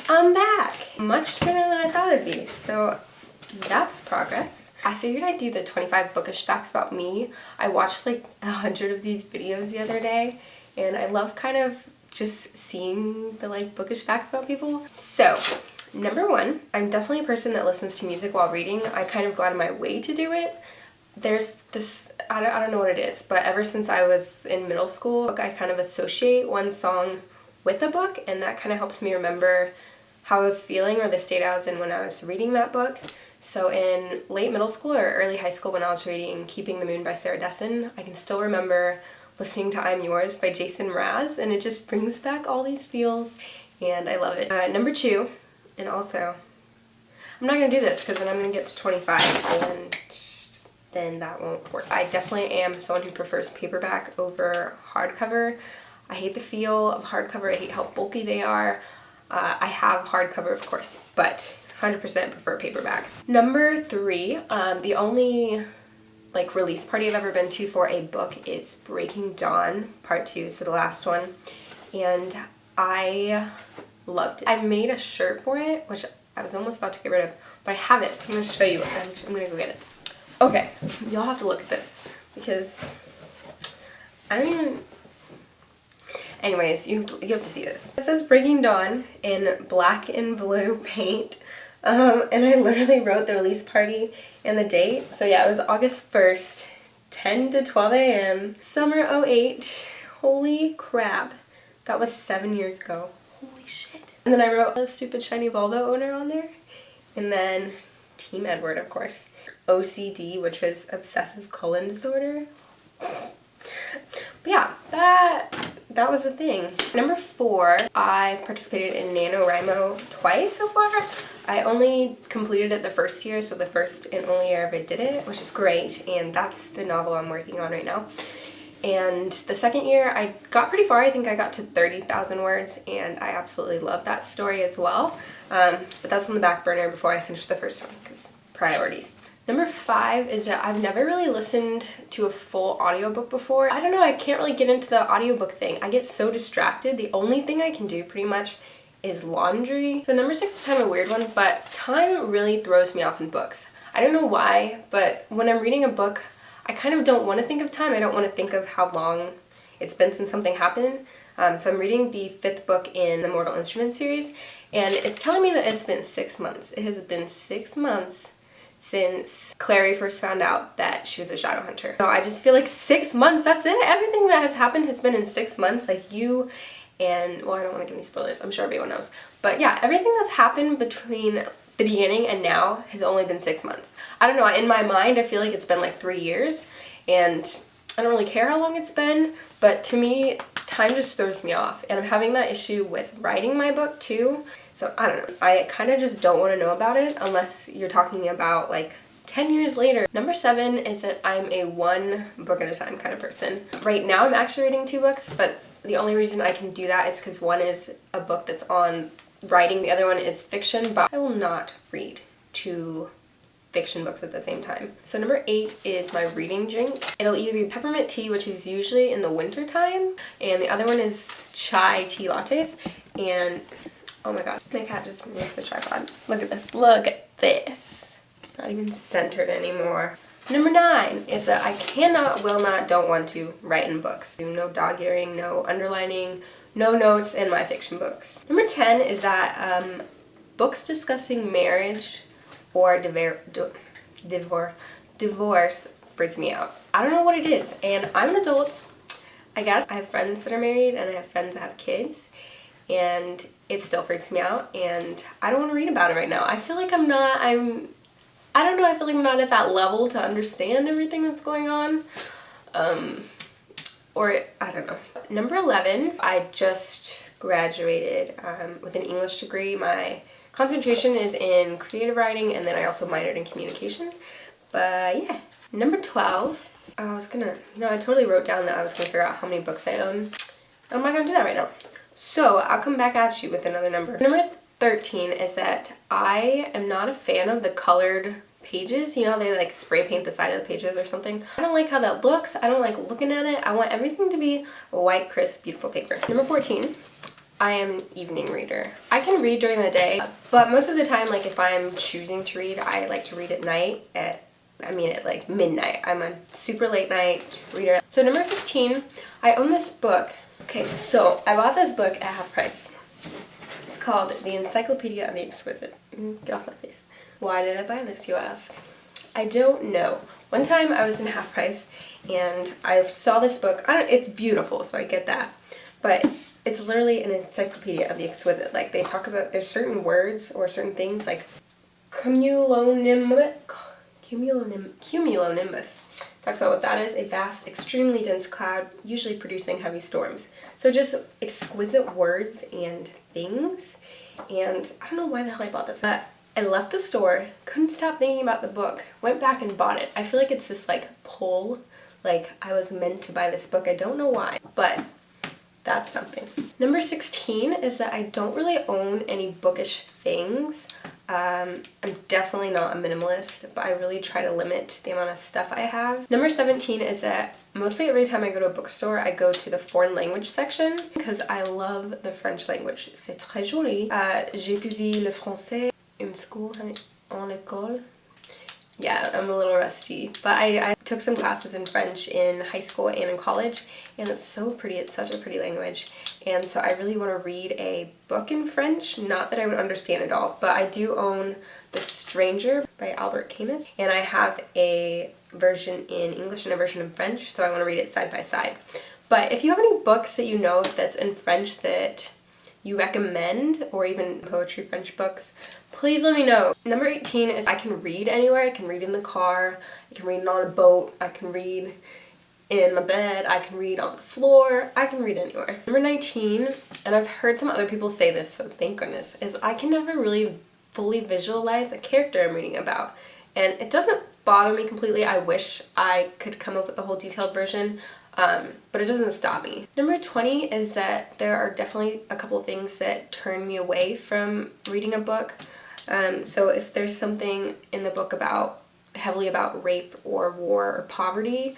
I'm back! Much sooner than I thought it'd be, so that's progress. I figured I'd do the 25 bookish facts about me. I watched like 100 of these videos the other day, and I love kind of just seeing the like bookish facts about people. So, number one, I'm definitely a person that listens to music while reading. I kind of go out of my way to do it. There's this, I don't know what it is, but ever since I was in middle school, I kind of associate one song with a book, and that kind of helps me remember how I was feeling or the state I was in when I was reading that book. So in late middle school or early high school when I was reading Keeping the Moon by Sarah Dessen, I can still remember listening to I'm Yours by Jason Mraz, and it just brings back all these feels, and I love it. Number two, and also, I'm not going to do this because then I'm going to get to 25, and then that won't work. I definitely am someone who prefers paperback over hardcover. I hate the feel of hardcover. I hate how bulky they are. I have hardcover, of course, but 100% prefer paperback. Number three, the only like release party I've ever been to for a book is Breaking Dawn Part 2, so the last one, and I loved it. I made a shirt for it, which I was almost about to get rid of, but I have it, so I'm going to show you. I'm going to go get it. Okay, y'all have to look at this, because I don't even... Anyways, you have to see this. It says Breaking Dawn in black and blue paint, and I literally wrote the release party and the date. So yeah, it was August 1st, 10 to 12 a.m., summer 08. Holy crap. That was 7 years ago. Holy shit. And then I wrote a stupid shiny Volvo owner on there, and then Team Edward, of course. OCD, which was obsessive colon disorder. But yeah, that was a thing. Number four, I've participated in NaNoWriMo twice so far. I only completed it the first year, so the first and only year I ever did it, which is great, and that's the novel I'm working on right now. And the second year, I got pretty far. I think I got to 30,000 words, and I absolutely love that story as well. But that's on the back burner before I finish the first one, because priorities. Number five is that I've never really listened to a full audiobook before. I don't know, I can't really get into the audiobook thing. I get so distracted. The only thing I can do pretty much is laundry. So number six is kind of a weird one, but time really throws me off in books. I don't know why, but when I'm reading a book, I kind of don't want to think of time. I don't want to think of how long it's been since something happened. So I'm reading the fifth book in the Mortal Instruments series, and it's telling me that it's been 6 months. It has been 6 months since Clary first found out that she was a shadow hunter. So I just feel like 6 months, that's it. Everything that has happened has been in 6 months. Like you and, well, I don't want to give any spoilers. I'm sure everyone knows. But yeah, everything that's happened between the beginning and now has only been 6 months. I don't know, in my mind, I feel like it's been like 3 years, and I don't really care how long it's been, but to me, time just throws me off. And I'm having that issue with writing my book too. So I don't know, I kind of just don't want to know about it unless you're talking about like 10 years later. Number seven is that I'm a one book at a time kind of person. Right now I'm actually reading 2 books, but the only reason I can do that is because one is a book that's on writing, the other one is fiction, but I will not read 2 fiction books at the same time. So number 8 is my reading drink. It'll either be peppermint tea, which is usually in the winter time, and the other one is chai tea lattes. And oh my god, my cat just moved the tripod. Look at this, look at this. Not even centered anymore. Number 9 is that I cannot, will not, don't want to write in books. No dog earing, no underlining, no notes in my fiction books. Number 10 is that books discussing marriage or divorce freak me out. I don't know what it is, and I'm an adult, I guess. I have friends that are married, and I have friends that have kids, and it still freaks me out, and I don't want to read about it right now. I feel like I don't know, I feel like I'm not at that level to understand everything that's going on. Or, I don't know. Number 11, I just graduated with an English degree. My concentration is in creative writing, and then I also minored in communication. But yeah. Number 12, I totally wrote down that I was gonna figure out how many books I own. I'm not gonna do that right now. So I'll come back at you with another number. Number 13 is that I am not a fan of the colored pages. You know how they like spray paint the side of the pages or something? I don't like how that looks. I don't like looking at it. I want everything to be white, crisp, beautiful paper. Number 14, I am an evening reader. I can read during the day, but most of the time, like if I'm choosing to read, I like to read at night at like midnight. I'm a super late night reader. So number 15, I own this book. Okay, so I bought this book at half price. It's called The Encyclopedia of the Exquisite. Get off my face. Why did I buy this, you ask? I don't know. One time I was in half price and I saw this book. It's beautiful, so I get that. But it's literally an encyclopedia of the exquisite. Like they talk about, there's certain words or certain things like cumulonimbus talks about what that is, a vast, extremely dense cloud, usually producing heavy storms. So just exquisite words and things. And I don't know why the hell I bought this. I left the store, couldn't stop thinking about the book, went back and bought it. I feel like it's this like pull, like I was meant to buy this book. I don't know why, but that's something. Number 16 is that I don't really own any bookish things. I'm definitely not a minimalist, but I really try to limit the amount of stuff I have. Number 17 is that mostly every time I go to a bookstore, I go to the foreign language section because I love the French language. C'est très joli. J'ai étudié le français in school, en l'école. Yeah, I'm a little rusty, but I took some classes in French in high school and in college, and it's so pretty. It's such a pretty language, and so I really want to read a book in French. Not that I would understand it all, but I do own The Stranger by Albert Camus, and I have a version in English and a version in French, so I want to read it side by side. But if you have any books that you know that's in French that you recommend, or even poetry French books, please let me know. Number 18 is I can read anywhere. I can read in the car, I can read on a boat, I can read in my bed, I can read on the floor, I can read anywhere. Number 19, and I've heard some other people say this, so thank goodness, is I can never really fully visualize a character I'm reading about. And it doesn't bother me completely. I wish I could come up with a whole detailed version, but it doesn't stop me. Number 20 is that there are definitely a couple of things that turn me away from reading a book. So if there's something in the book heavily about rape or war or poverty,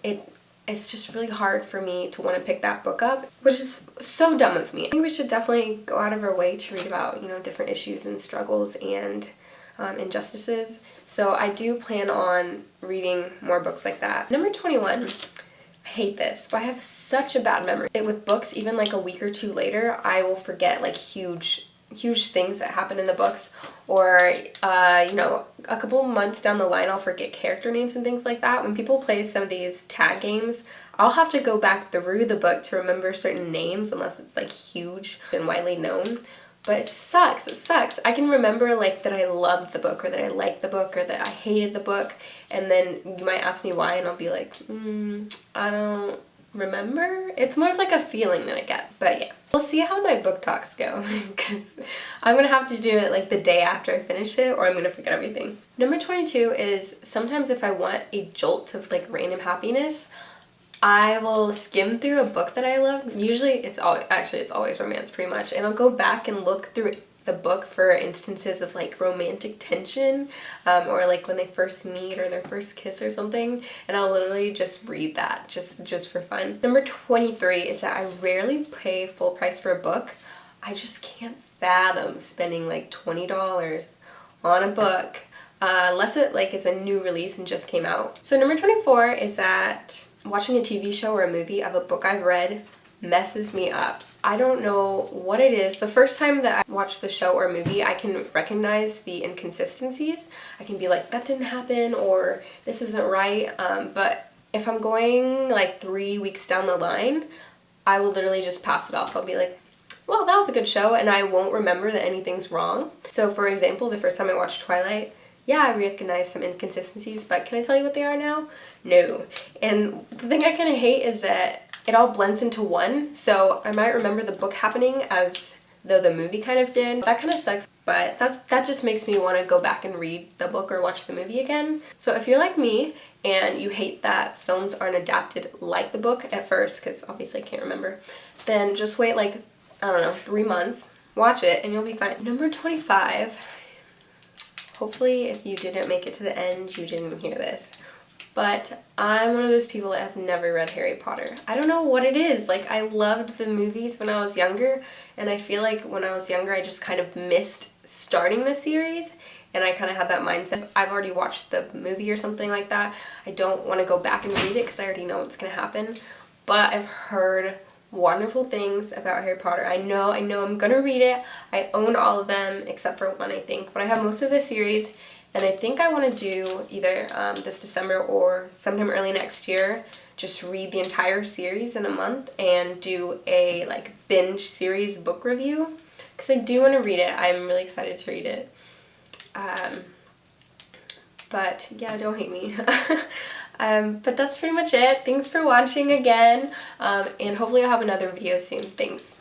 it's just really hard for me to want to pick that book up, which is so dumb of me. I think we should definitely go out of our way to read about, different issues and struggles and injustices. So I do plan on reading more books like that. Number 21, I hate this, but I have such a bad memory. With books, even like a week or two later, I will forget like huge things that happen in the books, or a couple months down the line I'll forget character names and things like that. When people play some of these tag games, I'll have to go back through the book to remember certain names unless it's like huge and widely known. But it sucks. I can remember like that I loved the book, or that I liked the book, or that I hated the book, and then you might ask me why and I'll be like, I don't remember. It's more of like a feeling that I get. But yeah, we'll see how my book talks go, because I'm gonna have to do it like the day after I finish it, or I'm gonna forget everything. Number 22 is sometimes if I want a jolt of like random happiness, I will skim through a book that I love. Usually it's always romance pretty much, and I'll go back and look through the book for instances of like romantic tension, or like when they first meet or their first kiss or something, and I'll literally just read that just for fun. Number 23 is that I rarely pay full price for a book. I just can't fathom spending like $20 on a book unless it like is a new release and just came out. So number 24 is that watching a TV show or a movie of a book I've read messes me up. I don't know what it is. The first time that I watch the show or movie, I can recognize the inconsistencies. I can be like, that didn't happen, or this isn't right. But if I'm going like 3 weeks down the line, I will literally just pass it off. I'll be like, well, that was a good show, and I won't remember that anything's wrong. So for example, the first time I watched Twilight, yeah, I recognize some inconsistencies, but can I tell you what they are now? No. And the thing I kind of hate is that it all blends into one, so I might remember the book happening as though the movie kind of did. That kind of sucks, but that just makes me want to go back and read the book or watch the movie again. So if you're like me and you hate that films aren't adapted like the book at first, because obviously I can't remember, then just wait like, I don't know, 3 months, watch it, and you'll be fine. Number 25, hopefully if you didn't make it to the end, you didn't hear this. but I'm one of those people that have never read Harry Potter. I don't know what it is. Like, I loved the movies when I was younger, and I feel like when I was younger I just kind of missed starting the series, and I kind of had that mindset. I've already watched the movie or something like that. I don't want to go back and read it because I already know what's going to happen. But I've heard wonderful things about Harry Potter. I know I'm gonna read it. I own all of them except for one, I think, but I have most of the series, and I think I want to do either this December or sometime early next year, just read the entire series in a month and do a like binge series book review, because I do want to read it. I'm really excited to read it. But yeah, don't hate me. But that's pretty much it. Thanks for watching again, and hopefully I'll have another video soon. Thanks.